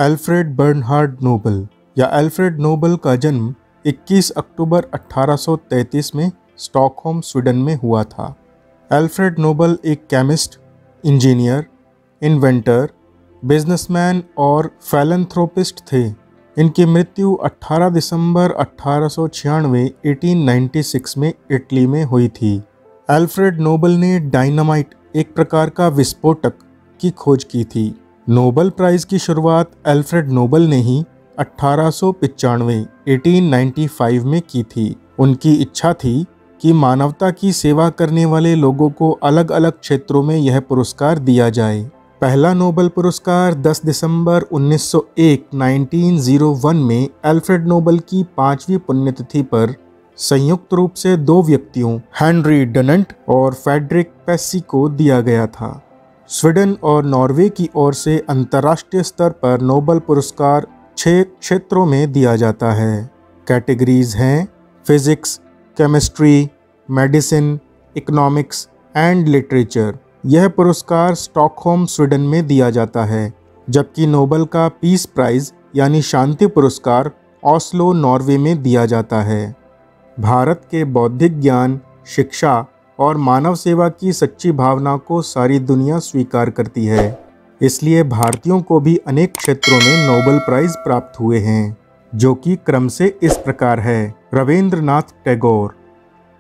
Alfred Bernhard Nobel या Alfred Nobel का जन्म 21 अक्टूबर 1833 में स्टॉकहोम, स्वीडन में हुआ था। अल्फ्रेड नोबल एक केमिस्ट, इंजीनियर, इन्वेंटर, बिजनेसमैन और फिलैंथ्रोपिस्ट थे। इनकी मृत्यु 18 दिसंबर 1896 में इटली में हुई थी। अल्फ्रेड नोबल ने डायनामाइट, एक प्रकार का विस्फोटक, की खोज की थी। नोबल प्राइज़ की शुरुआत अल्फ्रेड नोबल ने ही 1895 में की थी। उनकी इच्छा थी कि मानवता की सेवा करने वाले लोगों को अलग अलग क्षेत्रों में यह पुरस्कार दिया जाए। पहला नोबल पुरस्कार 10 दिसंबर 1901 में अल्फ्रेड नोबल की 5वीं पुण्यतिथि पर संयुक्त रूप से 2 व्यक्तियों, हेनरी डनंट और फ्रेडरिक पेस्सी को दिया गया था। स्वीडन और नॉर्वे की ओर से अंतर्राष्ट्रीय स्तर पर नोबल पुरस्कार 6 क्षेत्रों में दिया जाता है। कैटेगरीज हैं physics, chemistry, medicine, economics and literature. यह पुरस्कार स्टॉकहोम, स्वीडन में दिया जाता है, जबकि नोबल का पीस प्राइज़ यानी शांति पुरस्कार ऑस्लो, नॉर्वे में दिया जाता है। भारत के बौद्धिक ज्ञान, शिक्षा और मानव सेवा की सच्ची भावना को सारी दुनिया स्वीकार करती है। इसलिए भारतीयों को भी अनेक क्षेत्रों में नोबल प्राइज़ प्राप्त हुए हैं, जो कि क्रम से इस प्रकार है। रविंद्रनाथ टैगोर।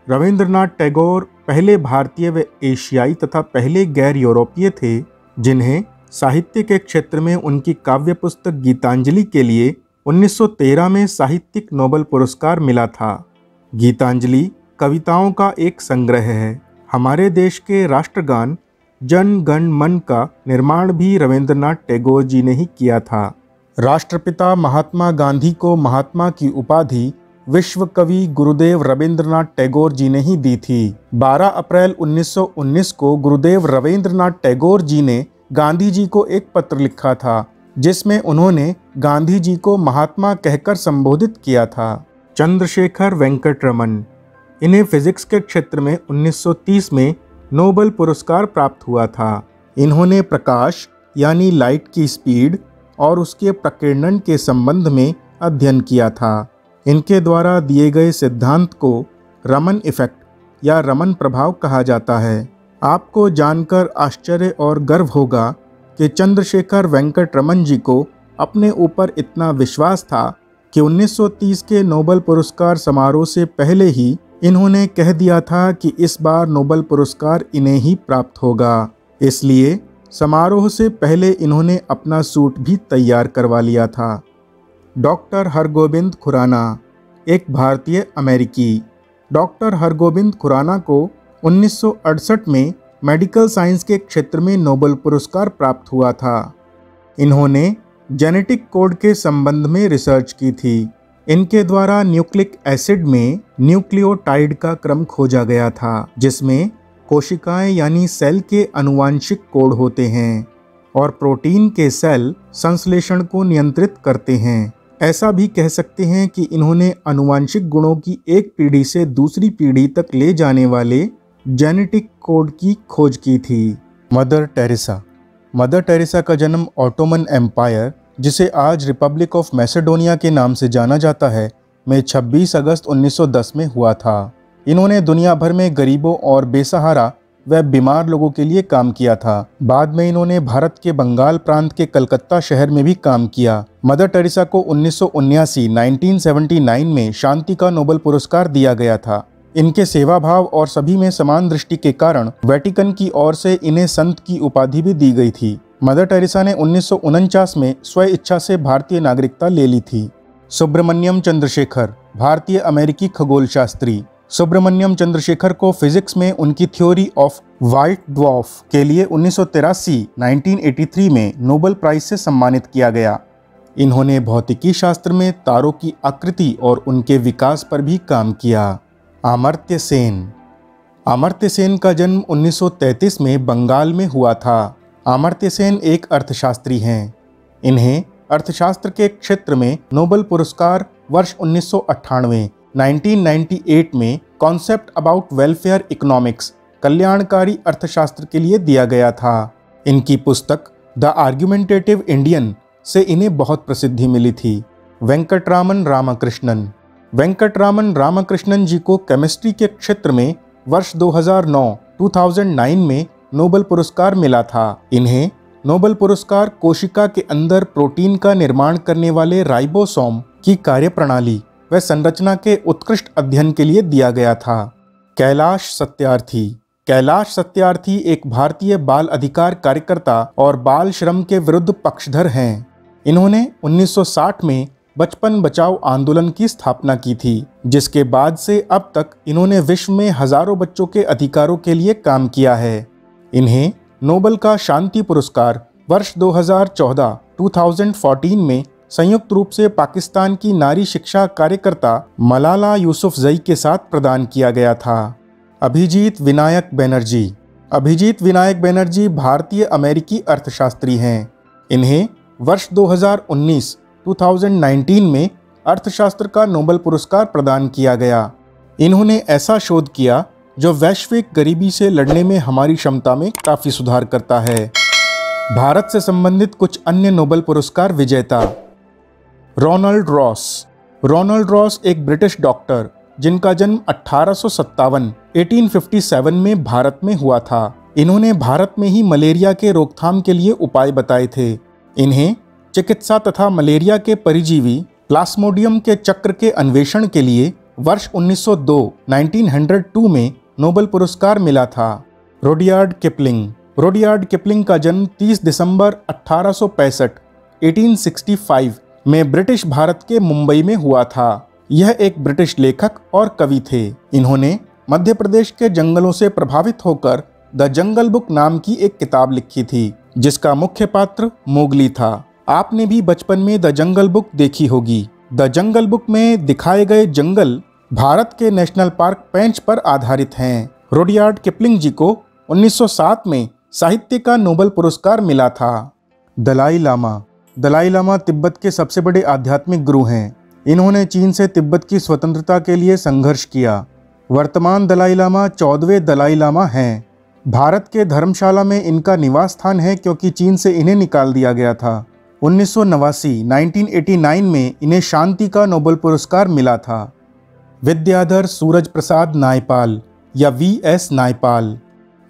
रविंद्रनाथ टैगोर पहले भारतीय व एशियाई तथा पहले गैर यूरोपीय थे जिन्हें साहित्य के क्षेत्र में उनकी काव्य पुस्तक गीतांजलि के लिए 1913 में साहित्यिक नोबल पुरस्कार मिला था। गीतांजलि कविताओं का एक संग्रह है। हमारे देश के राष्ट्रगान जन गण मन का निर्माण भी रविंद्रनाथ टैगोर जी ने ही किया था। राष्ट्रपिता महात्मा गांधी को महात्मा की उपाधि विश्व कवि गुरुदेव रविंद्रनाथ टैगोर जी ने ही दी थी। 12 अप्रैल 1919 को गुरुदेव रविंद्रनाथ टैगोर जी ने गांधी जी को एक पत्र लिखा था, जिसमें उन्होंने गांधी जी को महात्मा कहकर संबोधित किया था। चंद्रशेखर वेंकट रमन। इन्हें फिजिक्स के क्षेत्र में 1930 में नोबल पुरस्कार प्राप्त हुआ था। इन्होंने प्रकाश यानी लाइट की स्पीड और उसके प्रकीर्णन के संबंध में अध्ययन किया था। इनके द्वारा दिए गए सिद्धांत को रमन इफेक्ट या रमन प्रभाव कहा जाता है। आपको जानकर आश्चर्य और गर्व होगा कि चंद्रशेखर वेंकट रमन जी को अपने ऊपर इतना विश्वास था कि 1930 के नोबल पुरस्कार समारोह से पहले ही इन्होंने कह दिया था कि इस बार नोबल पुरस्कार इन्हें ही प्राप्त होगा। इसलिए समारोह से पहले इन्होंने अपना सूट भी तैयार करवा लिया था। डॉक्टर हरगोबिंद खुराना, एक भारतीय अमेरिकी। डॉक्टर हरगोबिंद खुराना को 1968 में मेडिकल साइंस के क्षेत्र में नोबल पुरस्कार प्राप्त हुआ था। इन्होंने जेनेटिक कोड के संबंध में रिसर्च की थी। इनके द्वारा न्यूक्लिक एसिड में न्यूक्लियोटाइड का क्रम खोजा गया था, जिसमें कोशिकाएं यानी सेल के आनुवांशिक कोड होते हैं और प्रोटीन के सेल संश्लेषण को नियंत्रित करते हैं। ऐसा भी कह सकते हैं कि इन्होंने आनुवांशिक गुणों की एक पीढ़ी से दूसरी पीढ़ी तक ले जाने वाले जेनेटिक कोड की खोज की थी। Mother Teresa. मदर टेरेसा का जन्म ऑटोमन एम्पायर, जिसे आज रिपब्लिक ऑफ मैसेडोनिया के नाम से जाना जाता है, में 26 अगस्त 1910 में हुआ था। इन्होंने दुनिया भर में गरीबों और बेसहारा व बीमार लोगों के लिए काम किया था। बाद में इन्होंने भारत के बंगाल प्रांत के कलकत्ता शहर में भी काम किया। मदर टेरेसा को 1979 में शांति का नोबल पुरस्कार दिया गया था। इनके सेवा भाव और सभी में समान दृष्टि के कारण वेटिकन की ओर से इन्हें संत की उपाधि भी दी गई थी। मदर टेरेसा ने 1949 में स्व इच्छा से भारतीय नागरिकता ले ली थी। सुब्रमण्यम चंद्रशेखर, भारतीय अमेरिकी खगोलशास्त्री। सुब्रमण्यम चंद्रशेखर को फिजिक्स में उनकी थ्योरी ऑफ व्हाइट ड्वार्फ के लिए 1983 में नोबल प्राइज से सम्मानित किया गया। इन्होंने भौतिकी शास्त्र में तारों की आकृति और उनके विकास पर भी काम किया। अमर्त्य सेन। अमर्त्य सेन का जन्म 1933 में बंगाल में हुआ था। अमर्त्य सेन एक अर्थशास्त्री हैं। इन्हें अर्थशास्त्र के क्षेत्र में नोबल पुरस्कार वर्ष 1998 में कॉन्सेप्ट अबाउट वेलफेयर इकोनॉमिक्स, कल्याणकारी अर्थशास्त्र के लिए दिया गया था। इनकी पुस्तक द आर्ग्यूमेंटेटिव इंडियन से इन्हें बहुत प्रसिद्धि मिली थी। वेंकटरामन रामकृष्णन। वेंकटरामन रामकृष्णन जी को केमिस्ट्री के क्षेत्र में वर्ष 2009 में नोबेल पुरस्कार मिला था। इन्हें नोबेल पुरस्कार कोशिका के अंदर प्रोटीन का निर्माण करने वाले राइबोसोम की कार्यप्रणाली व संरचना के उत्कृष्ट अध्ययन के लिए दिया गया था। कैलाश सत्यार्थी। कैलाश सत्यार्थी एक भारतीय बाल अधिकार कार्यकर्ता और बाल श्रम के विरुद्ध पक्षधर हैं। इन्होंने 1960 में बचपन बचाओ आंदोलन की स्थापना की थी, जिसके बाद से अब तक इन्होंने विश्व में हजारों बच्चों के अधिकारों के लिए काम किया है। इन्हें नोबेल का शांति पुरस्कार वर्ष 2014 में संयुक्त रूप से पाकिस्तान की नारी शिक्षा कार्यकर्ता मलाला यूसुफजई के साथ प्रदान किया गया था। अभिजीत विनायक बनर्जी। अभिजीत विनायक बनर्जी भारतीय अमेरिकी अर्थशास्त्री हैं। इन्हें वर्ष 2019 में अर्थशास्त्र का नोबेल पुरस्कार प्रदान किया गया। इन्होंने ऐसा शोध किया जो वैश्विक गरीबी से लड़ने में हमारी क्षमता में काफ़ी सुधार करता है। भारत से संबंधित कुछ अन्य नोबेल पुरस्कार विजेता। Ronald Ross. रोनाल्ड रॉस एक ब्रिटिश डॉक्टर जिनका जन्म 1857 में भारत में हुआ था। इन्होंने भारत में ही मलेरिया के रोकथाम के लिए उपाय बताए थे। इन्हें चिकित्सा तथा मलेरिया के परिजीवी प्लास्मोडियम के चक्र के अन्वेषण के लिए वर्ष 1902 में नोबेल पुरस्कार मिला था। Rudyard Kipling. रुडयार्ड किपलिंग का जन्म 30 दिसंबर 1865 में ब्रिटिश भारत के मुंबई में हुआ था। यह एक ब्रिटिश लेखक और कवि थे। इन्होंने मध्य प्रदेश के जंगलों से प्रभावित होकर द जंगल बुक नाम की एक किताब लिखी थी, जिसका मुख्य पात्र मोगली था। आपने भी बचपन में द जंगल बुक देखी होगी। द जंगल बुक में दिखाए गए जंगल भारत के नेशनल पार्क पेंच पर आधारित हैं। रुडयार्ड किपलिंग जी को 1907 में साहित्य का नोबेल पुरस्कार मिला था। दलाई लामा। दलाई लामा तिब्बत के सबसे बड़े आध्यात्मिक गुरु हैं। इन्होंने चीन से तिब्बत की स्वतंत्रता के लिए संघर्ष किया। वर्तमान दलाई लामा 14वें दलाई लामा हैं। भारत के धर्मशाला में इनका निवास स्थान है, क्योंकि चीन से इन्हें निकाल दिया गया था। 1989 में इन्हें शांति का नोबेल पुरस्कार मिला था। विद्याधर सूरज प्रसाद नायपाल या वीएस नायपाल।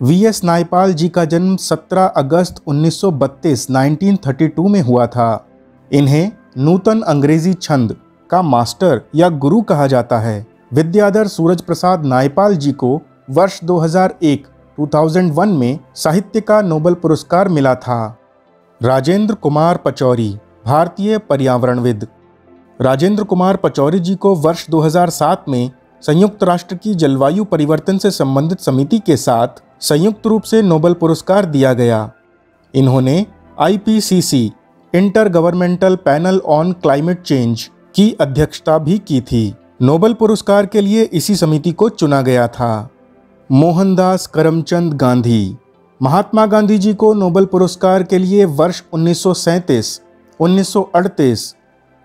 वीएस नायपाल जी का जन्म 17 अगस्त 1932 में हुआ था। इन्हें नूतन अंग्रेजी छंद का मास्टर या गुरु कहा जाता है। विद्याधर सूरज प्रसाद नायपाल जी को वर्ष 2001 में साहित्य का नोबेल पुरस्कार मिला था। राजेंद्र कुमार पचौरी। भारतीय पर्यावरणविद। राजेंद्र कुमार पचौरी जी को वर्ष 2007 में संयुक्त राष्ट्र की जलवायु परिवर्तन से संबंधित समिति के साथ संयुक्त रूप से नोबेल पुरस्कार दिया गया। इन्होंने IPCC inter governmental panel on climate change की अध्यक्षता भी की थी। नोबेल पुरस्कार के लिए इसी समिति को चुना गया था। मोहनदास करमचंद गांधी। महात्मा गांधी जी को नोबेल पुरस्कार के लिए वर्ष 1937, 1938,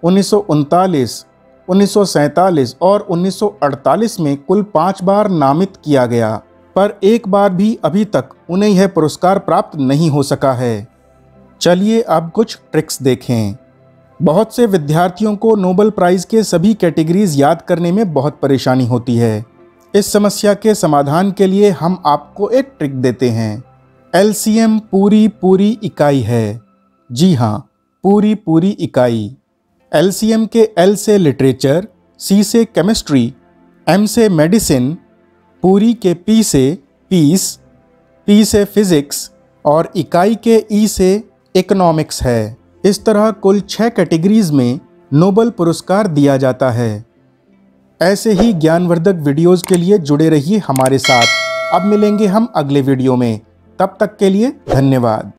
1939, 1947 और 1948 में कुल 5 बार नामित किया गया, पर एक बार भी अभी तक उन्हें यह पुरस्कार प्राप्त नहीं हो सका है। चलिए अब कुछ ट्रिक्स देखें। बहुत से विद्यार्थियों को नोबेल प्राइज के सभी कैटेगरीज याद करने में बहुत परेशानी होती है। इस समस्या के समाधान के लिए हम आपको एक ट्रिक देते हैं। LCM पूरी इकाई है। जी हाँ, पूरी इकाई। LCM के L से लिटरेचर, C से केमिस्ट्री, M से मेडिसिन, पूरी के P से पीस, P से फिजिक्स और इकाई के E से इकोनॉमिक्स है। इस तरह कुल 6 कैटेगरीज में नोबेल पुरस्कार दिया जाता है। ऐसे ही ज्ञानवर्धक वीडियोस के लिए जुड़े रहिए हमारे साथ। अब मिलेंगे हम अगले वीडियो में। तब तक के लिए धन्यवाद।